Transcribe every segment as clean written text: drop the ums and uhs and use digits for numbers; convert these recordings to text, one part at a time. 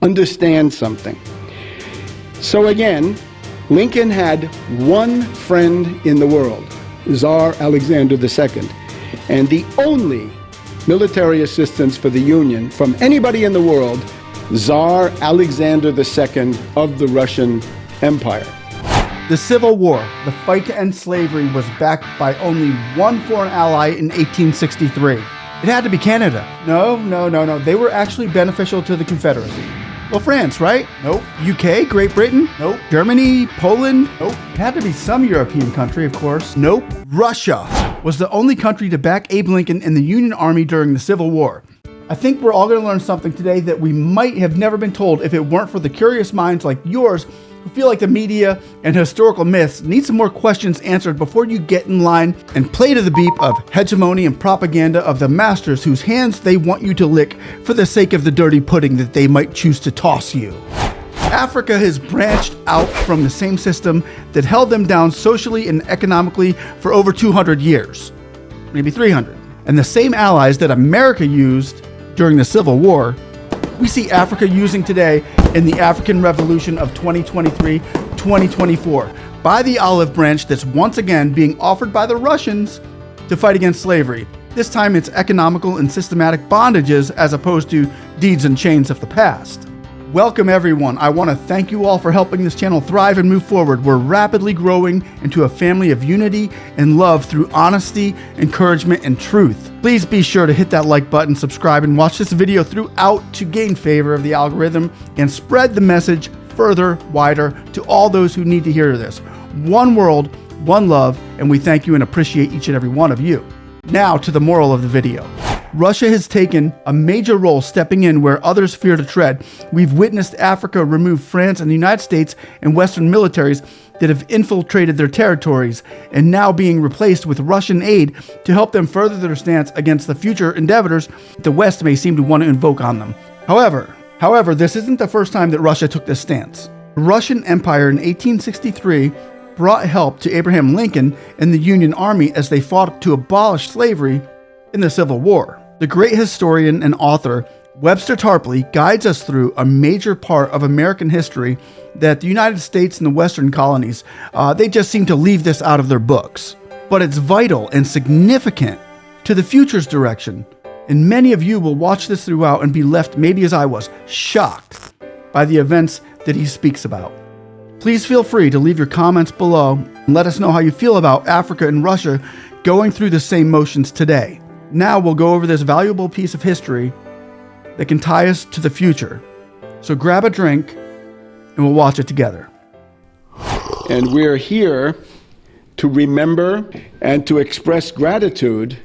understand something. So again, Lincoln had one friend in the world, Tsar Alexander II, and the only military assistance for the Union from anybody in the world, Tsar Alexander II of the Russian Empire. The Civil War, the fight to end slavery, was backed by only one foreign ally in 1863. It had to be Canada. No. They were actually beneficial to the Confederacy. Well, France, right? Nope. UK, Great Britain? Nope. Germany, Poland? Nope. It had to be some European country, of course. Nope. Russia was the only country to back Abe Lincoln and the Union Army during the Civil War. I think we're all going to learn something today that we might have never been told if it weren't for the curious minds like yours who feel like the media and historical myths need some more questions answered before you get in line and play to the beat of hegemony and propaganda of the masters whose hands they want you to lick for the sake of the dirty pudding that they might choose to toss you. Africa has branched out from the same system that held them down socially and economically for over 200 years, maybe 300. And the same allies that America used during the Civil War, we see Africa using today in the African Revolution of 2023-2024 by the olive branch that's once again being offered by the Russians to fight against slavery. This time it's economical and systematic bondages as opposed to deeds and chains of the past. Welcome everyone. I want to thank you all for helping this channel thrive and move forward. We're rapidly growing into a family of unity and love through honesty, encouragement, and truth. Please be sure to hit that like button, subscribe, and watch this video throughout to gain favor of the algorithm and spread the message further, wider to all those who need to hear this. One world, one love, and we thank you and appreciate each and every one of you. Now to the moral of the video. Russia has taken a major role stepping in where others fear to tread. We've witnessed Africa remove France and the United States and Western militaries that have infiltrated their territories and now being replaced with Russian aid to help them further their stance against the future endeavors the West may seem to want to invoke on them. However, this isn't the first time that Russia took this stance. The Russian Empire in 1863 brought help to Abraham Lincoln and the Union Army as they fought to abolish slavery in the Civil War. The great historian and author Webster Tarpley guides us through a major part of American history that the United States and the Western colonies, they just seem to leave this out of their books. But it's vital and significant to the future's direction. And many of you will watch this throughout and be left, maybe as I was, shocked by the events that he speaks about. Please feel free to leave your comments below and let us know how you feel about Africa and Russia going through the same motions today. Now we'll go over this valuable piece of history that can tie us to the future. So grab a drink and we'll watch it together. And we're here to remember and to express gratitude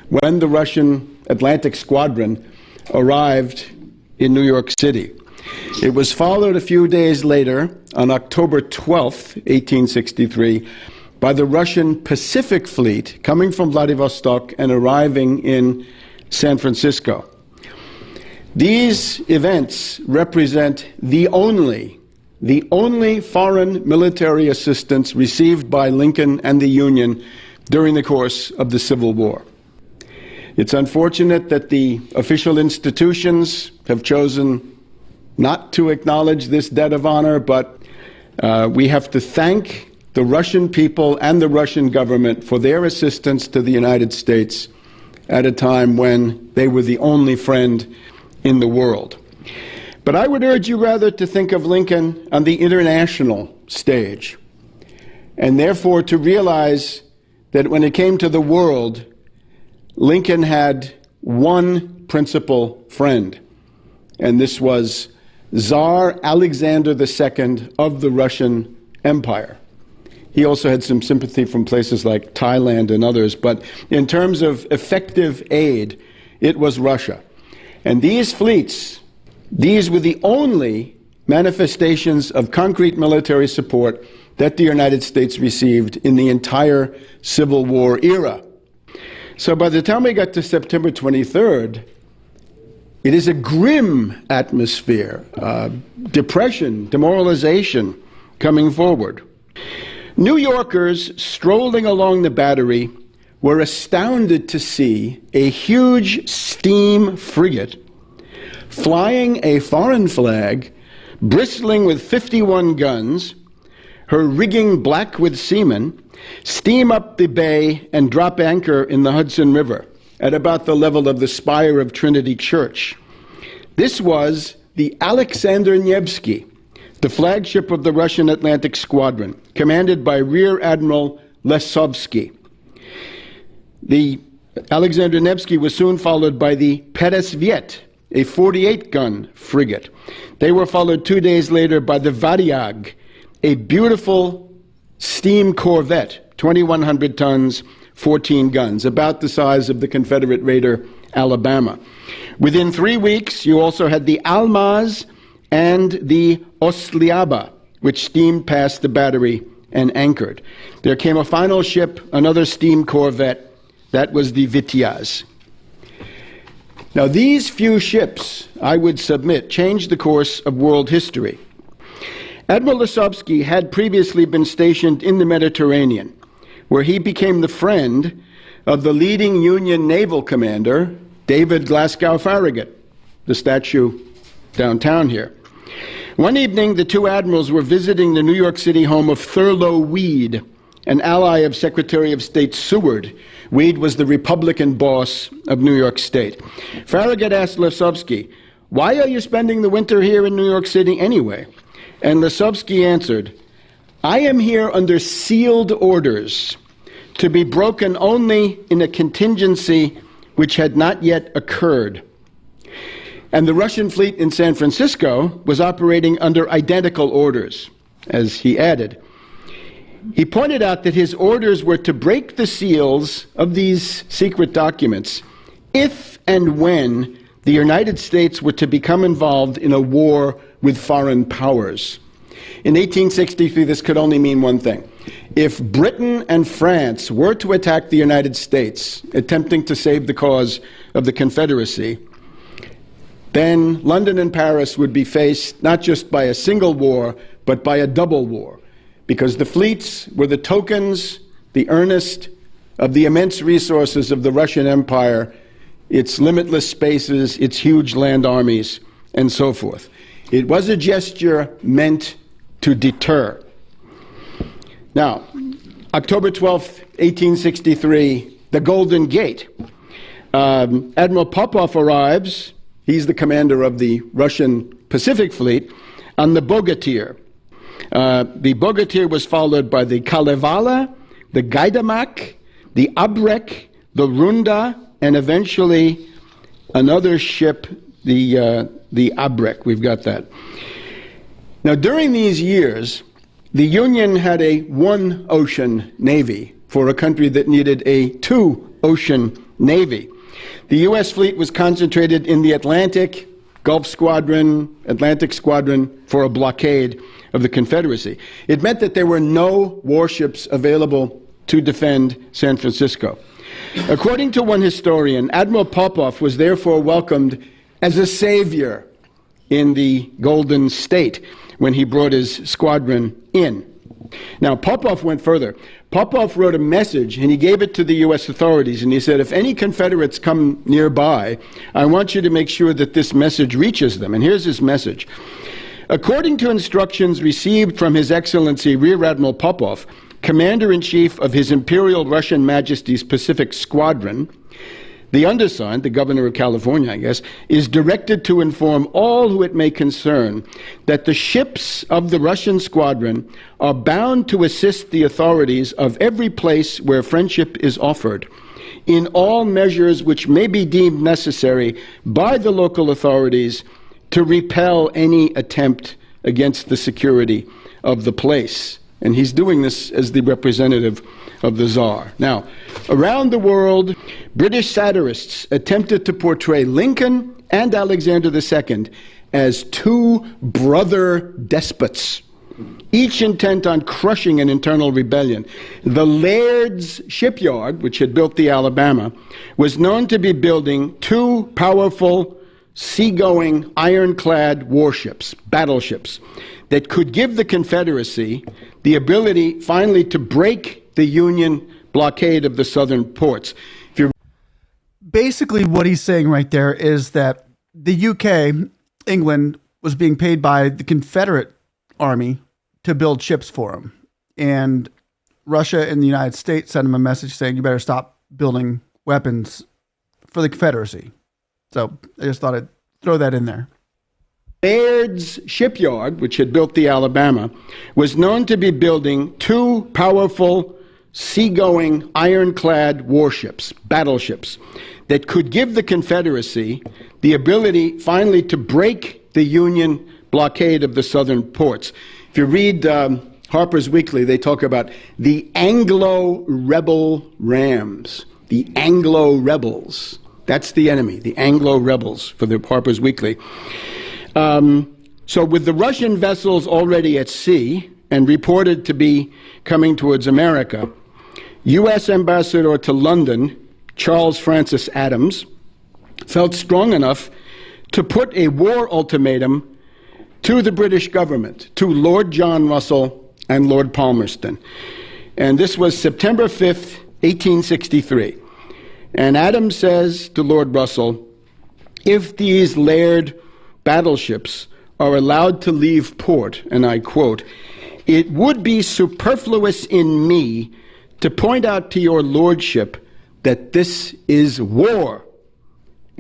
when the Russian Atlantic Squadron arrived in New York City. It was followed a few days later, on October 12th, 1863, by the Russian Pacific Fleet coming from Vladivostok and arriving in San Francisco. These events represent the only foreign military assistance received by Lincoln and the Union during the course of the Civil War. It's unfortunate that the official institutions have chosen not to acknowledge this debt of honor, but we have to thank the Russian people and the Russian government for their assistance to the United States at a time when they were the only friend in the world. But I would urge you rather to think of Lincoln on the international stage, and therefore to realize that when it came to the world, Lincoln had one principal friend, and this was Tsar Alexander II of the Russian Empire. He also had some sympathy from places like Thailand and others, but in terms of effective aid, it was Russia. And these fleets, these were the only manifestations of concrete military support that the United States received in the entire Civil War era. So by the time we got to September 23rd, it is a grim atmosphere, depression, demoralization coming forward. New Yorkers strolling along the Battery were astounded to see a huge steam frigate flying a foreign flag, bristling with 51 guns, her rigging black with seamen, steam up the bay and drop anchor in the Hudson River at about the level of the spire of Trinity Church. This was the Alexander Nevsky, the flagship of the Russian Atlantic Squadron, commanded by Rear Admiral Lesovsky. The Alexander Nevsky was soon followed by the Peresviet, a 48-gun frigate. They were followed 2 days later by the Variag, a beautiful steam corvette, 2,100 tons, 14 guns, about the size of the Confederate raider Alabama. Within 3 weeks, you also had the Almaz and the Ostliaba, which steamed past the battery and anchored. There came a final ship, another steam corvette. That was the Vityaz. Now, these few ships, I would submit, changed the course of world history. Admiral Lesovsky had previously been stationed in the Mediterranean, where he became the friend of the leading Union naval commander, David Glasgow Farragut, the statue downtown here. One evening, the two admirals were visiting the New York City home of Thurlow Weed, an ally of Secretary of State Seward. Weed was the Republican boss of New York State. Farragut asked Lesovsky, "Why are you spending the winter here in New York City anyway?" And Lesovsky answered, "I am here under sealed orders to be broken only in a contingency which had not yet occurred." And the Russian fleet in San Francisco was operating under identical orders, as he added. He pointed out that his orders were to break the seals of these secret documents if and when the United States were to become involved in a war with foreign powers. In 1863, this could only mean one thing. If Britain and France were to attack the United States, attempting to save the cause of the Confederacy, then London and Paris would be faced not just by a single war, but by a double war, because the fleets were the tokens, the earnest of the immense resources of the Russian Empire, its limitless spaces, its huge land armies, and so forth. It was a gesture meant to deter. Now, October 12th, 1863, the Golden Gate. Admiral Popov arrives. He's the commander of the Russian Pacific Fleet on the Bogatyr. The Bogatyr was followed by the Kalevala, the Gaidamak, the Abrek, the Runda, and eventually another ship, the Abrek. We've got that. Now, during these years, the Union had a one-ocean navy for a country that needed a two-ocean navy. The U.S. fleet was concentrated in the Atlantic, Gulf Squadron, Atlantic Squadron for a blockade of the Confederacy. It meant that there were no warships available to defend San Francisco. According to one historian, Admiral Popov was therefore welcomed as a savior in the Golden State when he brought his squadron in. Now, Popov went further. Popov wrote a message, and he gave it to the U.S. authorities, and he said, if any Confederates come nearby, I want you to make sure that this message reaches them. And here's his message. According to instructions received from His Excellency Rear Admiral Popov, Commander-in-Chief of His Imperial Russian Majesty's Pacific Squadron, the undersigned, the governor of California, I guess, is directed to inform all who it may concern that the ships of the Russian squadron are bound to assist the authorities of every place where friendship is offered in all measures which may be deemed necessary by the local authorities to repel any attempt against the security of the place. And he's doing this as the representative of the Tsar. Now, around the world, British satirists attempted to portray Lincoln and Alexander II as two brother despots, each intent on crushing an internal rebellion. The Laird's shipyard, which had built the Alabama, was known to be building two powerful, seagoing, ironclad warships, battleships, that could give the Confederacy the ability finally to break the Union blockade of the southern ports. Basically, what he's saying right there is that the UK, England, was being paid by the Confederate Army to build ships for them. And Russia and the United States sent him a message saying, you better stop building weapons for the Confederacy. So I just thought I'd throw that in there. Baird's shipyard, which had built the Alabama, was known to be building two powerful seagoing ironclad warships, battleships, that could give the Confederacy the ability finally to break the Union blockade of the southern ports. If you read Harper's Weekly, they talk about the Anglo-rebel rams, the Anglo-rebels. That's the enemy, the Anglo-rebels for the Harper's Weekly. So with the Russian vessels already at sea and reported to be coming towards America, U.S. Ambassador to London, Charles Francis Adams, felt strong enough to put a war ultimatum to the British government, to Lord John Russell and Lord Palmerston. And this was September 5th, 1863. And Adams says to Lord Russell, if these Laird battleships are allowed to leave port, and I quote, it would be superfluous in me to point out to your lordship that this is war.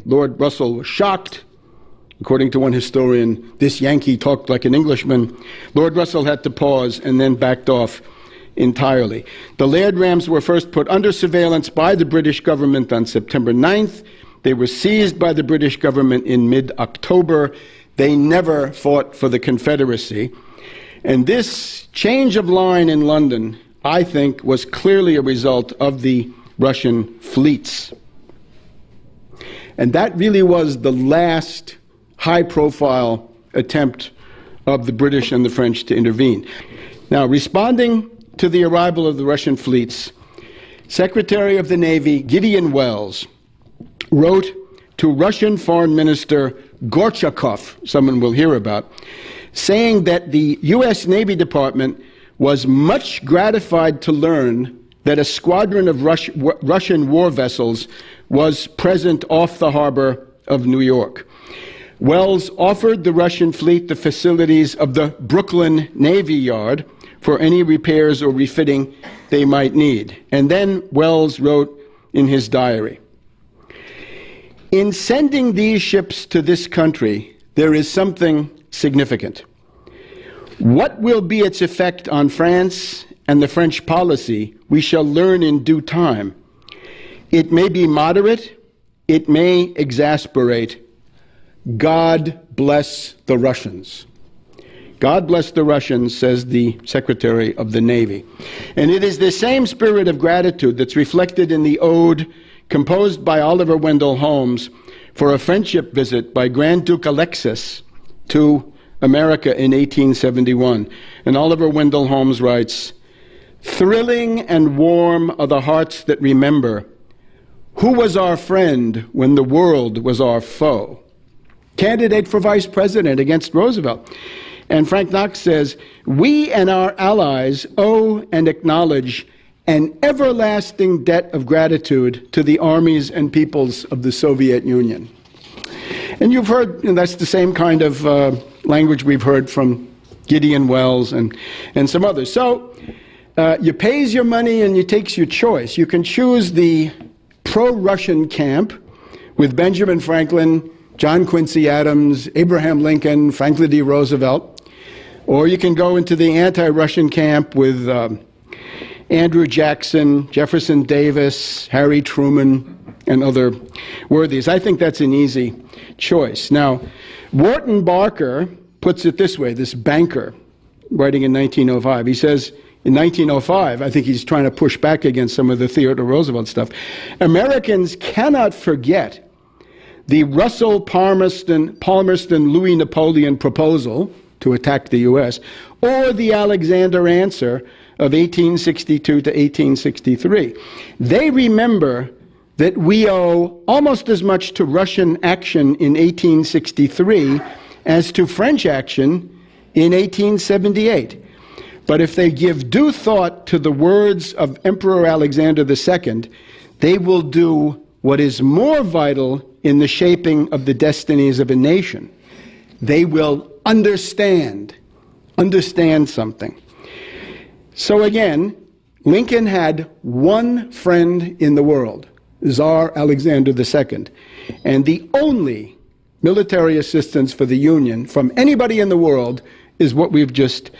Lord Russell was shocked. According to one historian, this Yankee talked like an Englishman. Lord Russell had to pause and then backed off entirely. The Laird rams were first put under surveillance by the British government on September 9th. They were seized by the British government in mid-October. They never fought for the Confederacy. And this change of line in London, I think, was clearly a result of the Russian fleets. And that really was the last high-profile attempt of the British and the French to intervene. Now, responding to the arrival of the Russian fleets, Secretary of the Navy Gideon Welles wrote to Russian Foreign Minister Gorchakov, someone we'll hear about, saying that the U.S. Navy Department was much gratified to learn that a squadron of Russian war vessels was present off the harbor of New York. Welles offered the Russian fleet the facilities of the Brooklyn Navy Yard for any repairs or refitting they might need. And then Welles wrote in his diary, in sending these ships to this country, there is something significant. What will be its effect on France and the French policy, we shall learn in due time. It may be moderate, it may exasperate. God bless the Russians. God bless the Russians, says the Secretary of the Navy. And it is the same spirit of gratitude that's reflected in the ode composed by Oliver Wendell Holmes for a friendship visit by Grand Duke Alexis to America in 1871. And Oliver Wendell Holmes writes, thrilling and warm are the hearts that remember who was our friend when the world was our foe. Candidate for vice president against Roosevelt. And Frank Knox says, we and our allies owe and acknowledge an everlasting debt of gratitude to the armies and peoples of the Soviet Union. And you've heard, and that's the same kind of language we've heard from Gideon Welles and some others. So you pays your money and you takes your choice. You can choose the pro-Russian camp with Benjamin Franklin, John Quincy Adams, Abraham Lincoln, Franklin D. Roosevelt, or you can go into the anti-Russian camp with Andrew Jackson, Jefferson Davis, Harry Truman, and other worthies. I think that's an easy choice. Now, Wharton Barker puts it this way, this banker, writing in 1905. He says, in 1905, I think he's trying to push back against some of the Theodore Roosevelt stuff, Americans cannot forget the Russell-Palmerston-Louis Napoleon proposal to attack the U.S., or the Alexander answer of 1862 to 1863. They remember that we owe almost as much to Russian action in 1863 as to French action in 1878. But if they give due thought to the words of Emperor Alexander II, they will do what is more vital in the shaping of the destinies of a nation. They will understand something. So again, Lincoln had one friend in the world, Tsar Alexander II, and the only military assistance for the Union from anybody in the world is what we've just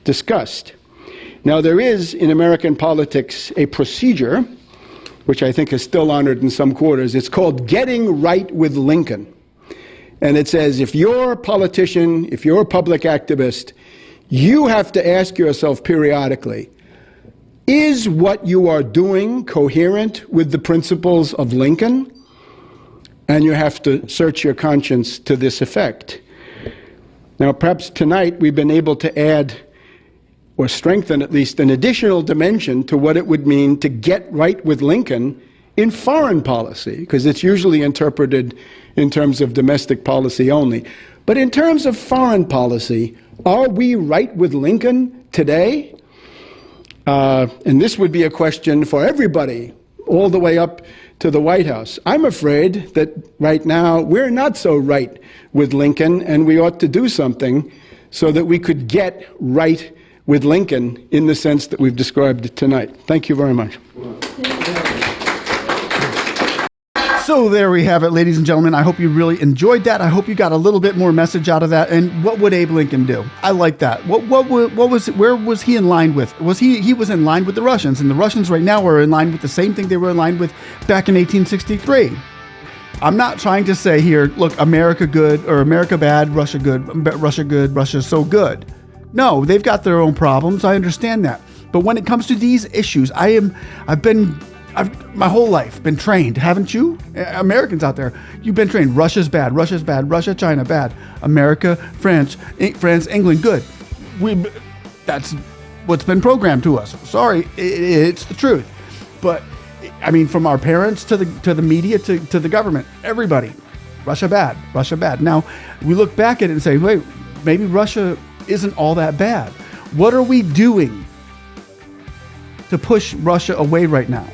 discussed. Now, there is in American politics a procedure, which I think is still honored in some quarters. It's called getting right with Lincoln. And it says, if you're a politician, if you're a public activist, you have to ask yourself periodically, is what you are doing coherent with the principles of Lincoln? And you have to search your conscience to this effect. Now, perhaps tonight we've been able to add or strengthen at least an additional dimension to what it would mean to get right with Lincoln in foreign policy, because it's usually interpreted in terms of domestic policy only. But in terms of foreign policy, are we right with Lincoln today? And this would be a question for everybody, all the way up to the White House. I'm afraid that right now we're not so right with Lincoln, and we ought to do something so that we could get right with Lincoln in the sense that we've described it tonight. Thank you very much. So there we have it, ladies and gentlemen. I hope you really enjoyed that. I hope you got a little bit more message out of that. And what would Abe Lincoln do? I like that. Where was he in line with? He was in line with the Russians, and the Russians right now are in line with the same thing they were in line with back in 1863. I'm not trying to say here, look, America good or America bad, Russia good, Russia so good. No, they've got their own problems. I understand that. But when it comes to these issues, I've my whole life been trained, haven't you? Americans out there, you've been trained. Russia's bad, Russia, China bad. America, France, England good. That's what's been programmed to us. Sorry, it's the truth. But I mean, from our parents to the media to the government, everybody, Russia bad. Now we look back at it and say, wait, maybe Russia isn't all that bad. What are we doing to push Russia away right now?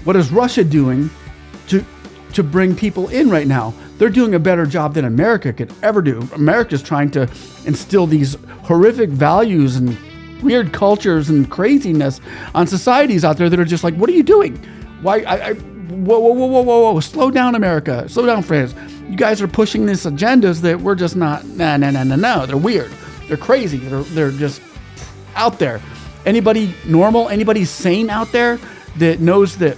What is Russia doing to bring people in right now? They're doing a better job than America could ever do. America's trying to instill these horrific values and weird cultures and craziness on societies out there that are just like, what are you doing? Why? Whoa. Slow down, America. Slow down, France. You guys are pushing these agendas that we're just not, no. They're weird. They're crazy. They're just out there. Anybody normal, anybody sane out there that knows that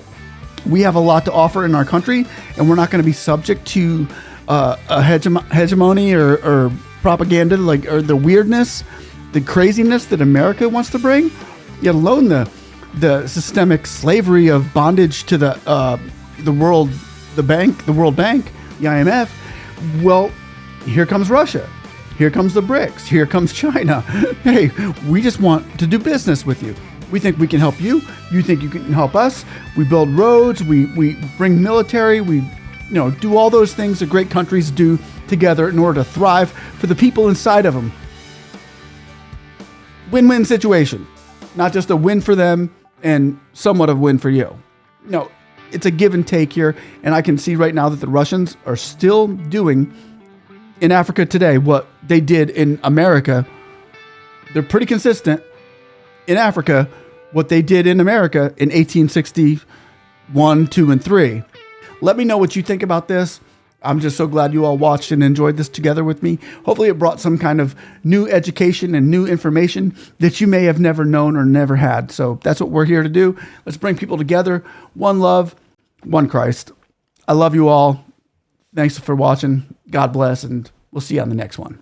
we have a lot to offer in our country, and we're not going to be subject to a hegemony or propaganda, or the weirdness, the craziness that America wants to bring, yet alone the systemic slavery of bondage to the World Bank, the IMF. Well, here comes Russia. Here comes the BRICS. Here comes China. Hey, we just want to do business with you. We think we can help you. You think you can help us. We build roads. We bring military. We, do all those things that great countries do together in order to thrive for the people inside of them. Win-win situation. Not just a win for them and somewhat of a win for you. No, it's a give and take here. And I can see right now that the Russians are still doing in Africa today what they did in America. They're pretty consistent in Africa, what they did in America in 1861, 2, and 3. Let me know what you think about this. I'm just so glad you all watched and enjoyed this together with me. Hopefully it brought some kind of new education and new information that you may have never known or never had. So that's what we're here to do. Let's bring people together. One love, one Christ. I love you all. Thanks for watching. God bless, and we'll see you on the next one.